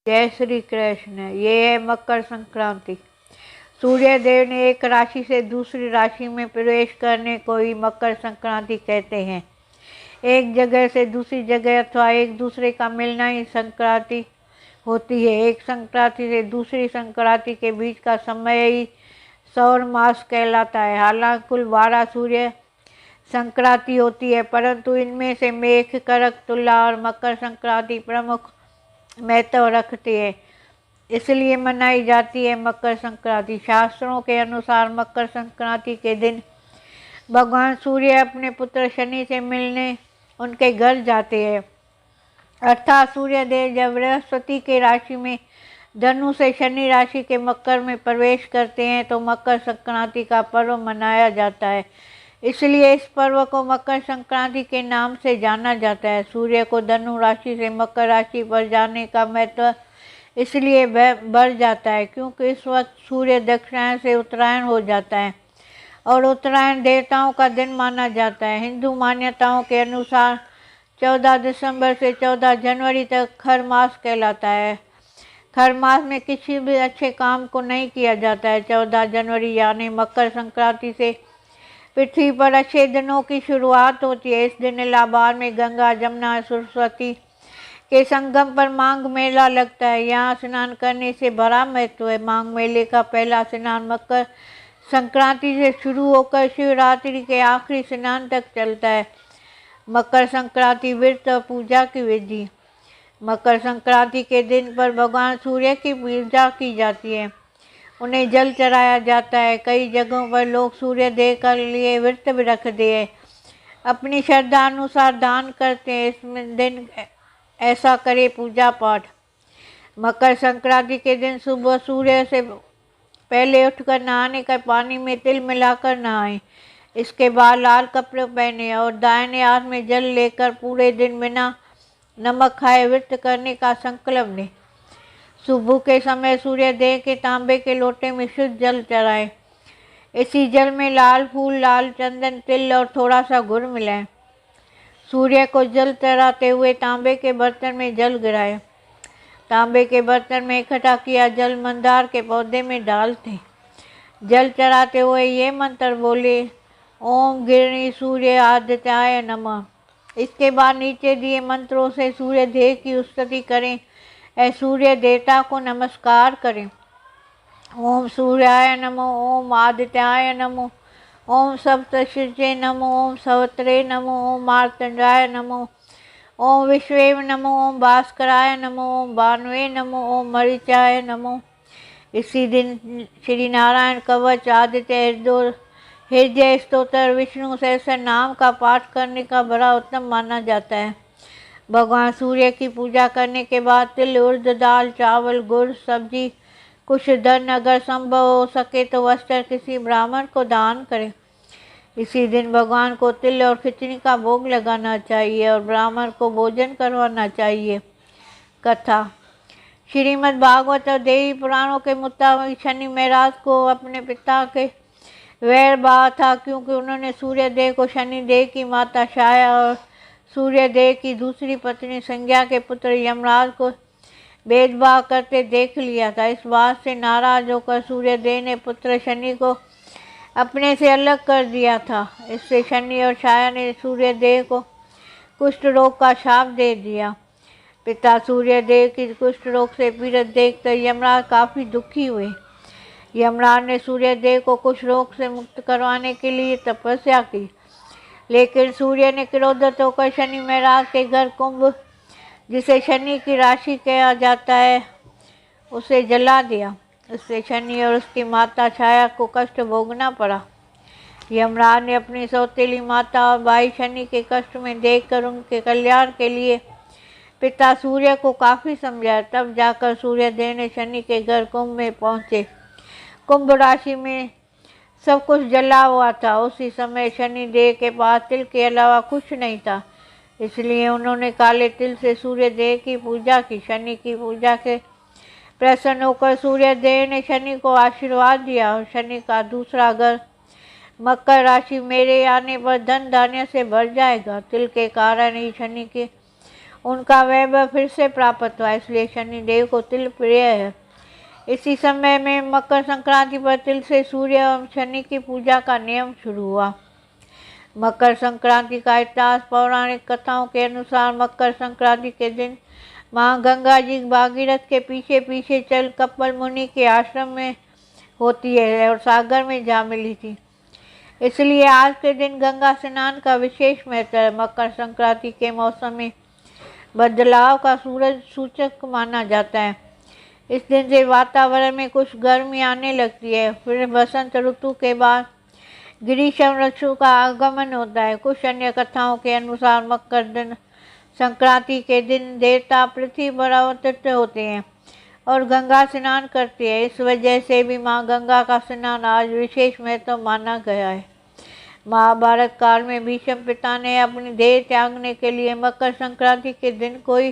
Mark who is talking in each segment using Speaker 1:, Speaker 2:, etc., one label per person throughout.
Speaker 1: जय श्री कृष्ण। ये है मकर संक्रांति। सूर्य देव ने एक राशि से दूसरी राशि में प्रवेश करने को ही मकर संक्रांति कहते हैं। एक जगह से दूसरी जगह अथवा एक दूसरे का मिलना ही संक्रांति होती है। एक संक्रांति से दूसरी संक्रांति के बीच का समय ही सौर मास कहलाता है। हालांकि कुल 12 सूर्य संक्रांति होती है, परंतु इनमें से मेष, करक, तुला और मकर संक्रांति प्रमुख महत्व रखती है, इसलिए मनाई जाती है मकर संक्रांति। शास्त्रों के अनुसार मकर संक्रांति के दिन भगवान सूर्य अपने पुत्र शनि से मिलने उनके घर जाते हैं। अर्थात सूर्य देव जब बृहस्पति के राशि में धनु से शनि राशि के मकर में प्रवेश करते हैं तो मकर संक्रांति का पर्व मनाया जाता है। इसलिए इस पर्व को मकर संक्रांति के नाम से जाना जाता है। सूर्य को धनु राशि से मकर राशि पर जाने का महत्व इसलिए बढ़ जाता है क्योंकि इस वक्त सूर्य दक्षिणायन से उत्तरायण हो जाता है और उत्तरायण देवताओं का दिन माना जाता है। हिंदू मान्यताओं के अनुसार 14 दिसंबर से 14 जनवरी तक खर मास कहलाता है। खर मास में किसी भी अच्छे काम को नहीं किया जाता है। 14 जनवरी यानी मकर संक्रांति से पृथ्वी पर अच्छे दिनों की शुरुआत होती है। इस दिन इलाहाबाद में गंगा, जमुना, सरस्वती के संगम पर माघ मेला लगता है। यहाँ स्नान करने से बड़ा महत्व है। माघ मेले का पहला स्नान मकर संक्रांति से शुरू होकर शिवरात्रि के आखिरी स्नान तक चलता है। मकर संक्रांति व्रत और पूजा की विधि। मकर संक्रांति के दिन पर भगवान सूर्य की पूजा की जाती है, उन्हें जल चढ़ाया जाता है। कई जगहों पर लोग सूर्य देव के लिए व्रत भी रखते हैं, अपनी श्रद्धा अनुसार दान करते हैं। इस दिन ऐसा करे पूजा पाठ। मकर संक्रांति के दिन सुबह सूर्य से पहले उठकर नहाने का पानी में तिल मिलाकर नहाएं। इसके बाद लाल कपड़े पहने और दाहिने हाथ में जल लेकर पूरे दिन बिना नमक खाए व्रत करने का संकल्प लें। सुबह के समय सूर्य देव के तांबे के लोटे में शुद्ध जल चढ़ाएं। इसी जल में लाल फूल, लाल चंदन, तिल और थोड़ा सा गुड़ मिलाएं। सूर्य को जल चढ़ाते हुए तांबे के बर्तन में जल गिराएं। तांबे के बर्तन में इकट्ठा किया जल मंदार के पौधे में डालते। जल चढ़ाते हुए ये मंत्र बोले, ओम गिरणी सूर्य आदित्याय नमः। इसके बाद नीचे दिए मंत्रों से सूर्य देव की स्तुति करें। सूर्य देवता को नमस्कार करें। ओम सूर्याय नमो, ओम आदित्याय नमो, ओम सप्तर्षिये नमो, ओम सवित्रे नमो, ओम मार्तंडाय नमो, ओम विश्वेव नमो, ओम भास्कराय नमो, ओम भानुवे नमो, ओम मरीचाय नमो। इसी दिन श्री नारायण कवच, आदित्य हृदय स्तोत्र, विष्णु सहस्त्र नाम का पाठ करने का बड़ा उत्तम माना जाता है। भगवान सूर्य की पूजा करने के बाद तिल, उड़द दाल, चावल, गुड़, सब्जी, कुछ धन अगर संभव हो सके तो वस्त्र किसी ब्राह्मण को दान करें। इसी दिन भगवान को तिल और खिचड़ी का भोग लगाना चाहिए और ब्राह्मण को भोजन करवाना चाहिए। कथा। श्रीमद् भागवत और देवी पुराणों के मुताबिक शनि महाराज को अपने पिता के वैर भाव था क्योंकि उन्होंने सूर्य देव को शनि देव की माता छाया और सूर्य देव की दूसरी पत्नी संज्ञा के पुत्र यमराज को भेदभाव करते देख लिया था। इस बात से नाराज होकर सूर्य देव ने पुत्र शनि को अपने से अलग कर दिया था। इससे शनि और छाया ने सूर्य देव को कुष्ठ रोग का शाप दे दिया। पिता सूर्य देव की कुष्ठ रोग से पीड़ित देखकर यमराज काफ़ी दुखी हुए। यमराज ने सूर्य देव को कुष्ठ रोग से मुक्त करवाने के लिए तपस्या की, लेकिन सूर्य ने क्रोधित होकर शनि महाराज के घर कुंभ, जिसे शनि की राशि कहा जाता है, उसे जला दिया। इससे शनि और उसकी माता छाया को कष्ट भोगना पड़ा। यमराज ने अपनी सौतेली माता और भाई शनि के कष्ट में देखकर उनके कल्याण के लिए पिता सूर्य को काफ़ी समझाया। तब जाकर सूर्य देव ने शनि के घर कुंभ में पहुँचे। कुंभ राशि में सब कुछ जला हुआ था। उसी समय शनि देव के पास तिल के अलावा कुछ नहीं था, इसलिए उन्होंने काले तिल से सूर्य देव की पूजा की। शनि की पूजा के प्रसन्न होकर सूर्य देव ने शनि को आशीर्वाद दिया और शनि का दूसरा घर मकर राशि मेरे आने पर धन धान्य से भर जाएगा। तिल के कारण ही शनि के उनका वैभव फिर से प्राप्त हुआ, इसलिए शनिदेव को तिल प्रिय है। इसी समय में मकर संक्रांति पर तिल से सूर्य एवं शनि की पूजा का नियम शुरू हुआ। मकर संक्रांति का इतिहास पौराणिक कथाओं के अनुसार मकर संक्रांति के दिन माँ गंगा जी भागीरथ के पीछे पीछे चल कपिल मुनि के आश्रम में होती है और सागर में जा मिली थी। इसलिए आज के दिन गंगा स्नान का विशेष महत्व है। मकर संक्रांति के मौसम में बदलाव का सूरज सूचक माना जाता है। इस दिन से वातावरण में कुछ गर्मी आने लगती है। फिर बसंत ऋतु के बाद ग्रीष्म ऋतु का आगमन होता है। कुछ अन्य कथाओं के अनुसार मकर दिन संक्रांति के दिन देवता पृथ्वी पर अवतरित होते हैं और गंगा स्नान करते हैं। इस वजह से भी माँ गंगा का स्नान आज विशेष महत्व माना गया है। महाभारत काल में भीष्म पिता ने अपनी देह त्यागने के लिए मकर संक्रांति के दिन को ही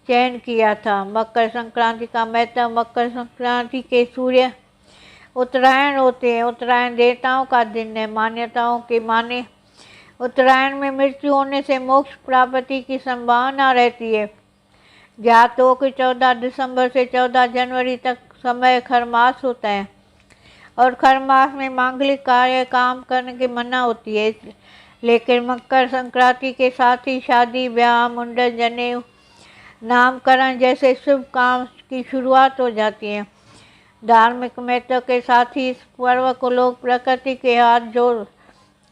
Speaker 1: चयन किया था। मकर संक्रांति का महत्व, मकर संक्रांति के सूर्य उत्तरायण होते हैं। उत्तरायण देवताओं का दिन है। मान्यताओं के माने उत्तरायण में मृत्यु होने से मोक्ष प्राप्ति की संभावना रहती है। जातकों को 14 दिसंबर से 14 जनवरी तक समय खरमास होता है और खरमास में मांगलिक कार्य काम करने की मना होती है। लेकिन मकर संक्रांति के साथ ही शादी, ब्याह, मुंडन, जनेऊ, नामकरण जैसे शुभ काम की शुरुआत हो जाती है। धार्मिक महत्व के साथ ही इस पर्व को लोग प्रकृति के हाथ जोड़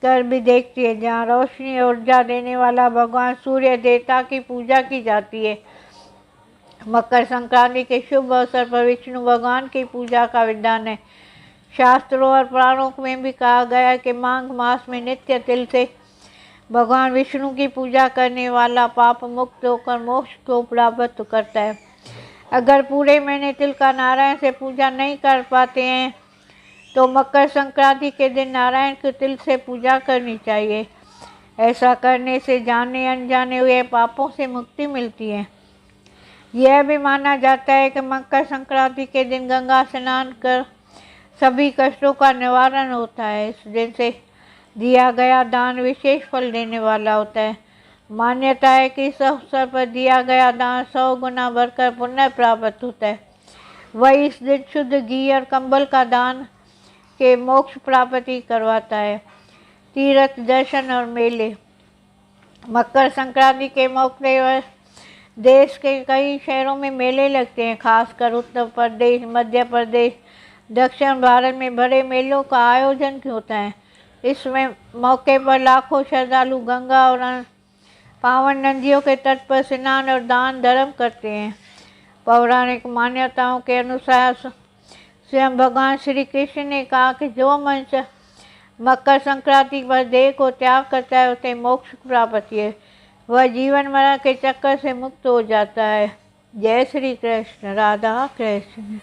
Speaker 1: कर भी देखते हैं, जहाँ रोशनी और ऊर्जा देने वाला भगवान सूर्य देवता की पूजा की जाती है। मकर संक्रांति के शुभ अवसर पर विष्णु भगवान की पूजा का विधान है। शास्त्रों और पुराणों में भी कहा गया है कि माघ मास में नित्य तिल से भगवान विष्णु की पूजा करने वाला पाप मुक्त होकर मोक्ष को प्राप्त करता है। अगर पूरे महीने तिल का नारायण से पूजा नहीं कर पाते हैं तो मकर संक्रांति के दिन नारायण के तिल से पूजा करनी चाहिए। ऐसा करने से जाने अनजाने हुए पापों से मुक्ति मिलती है। यह भी माना जाता है कि मकर संक्रांति के दिन गंगा स्नान कर सभी कष्टों का निवारण होता है। इस दिन से दिया गया दान विशेष फल देने वाला होता है। मान्यता है कि इस अवसर पर दिया गया दान 100 गुना बढ़कर पुण्य प्राप्त होता है। वही इस दिन शुद्ध घी और कंबल का दान के मोक्ष प्राप्ति करवाता है। तीर्थ दर्शन और मेले। मकर संक्रांति के मौके पर देश के कई शहरों में मेले लगते हैं। खासकर उत्तर प्रदेश, मध्य प्रदेश, दक्षिण भारत में बड़े मेलों का आयोजन होता है। इसमें मौके पर लाखों श्रद्धालु गंगा और पावन नदियों के तट पर स्नान और दान धर्म करते हैं। पौराणिक मान्यताओं के अनुसार स्वयं भगवान श्री कृष्ण ने कहा कि जो मनुष्य मकर संक्रांति पर देह को त्याग करता है उसे मोक्ष प्राप्त है। वह जीवन मरण के चक्कर से मुक्त हो जाता है। जय श्री कृष्ण। राधा कृष्ण।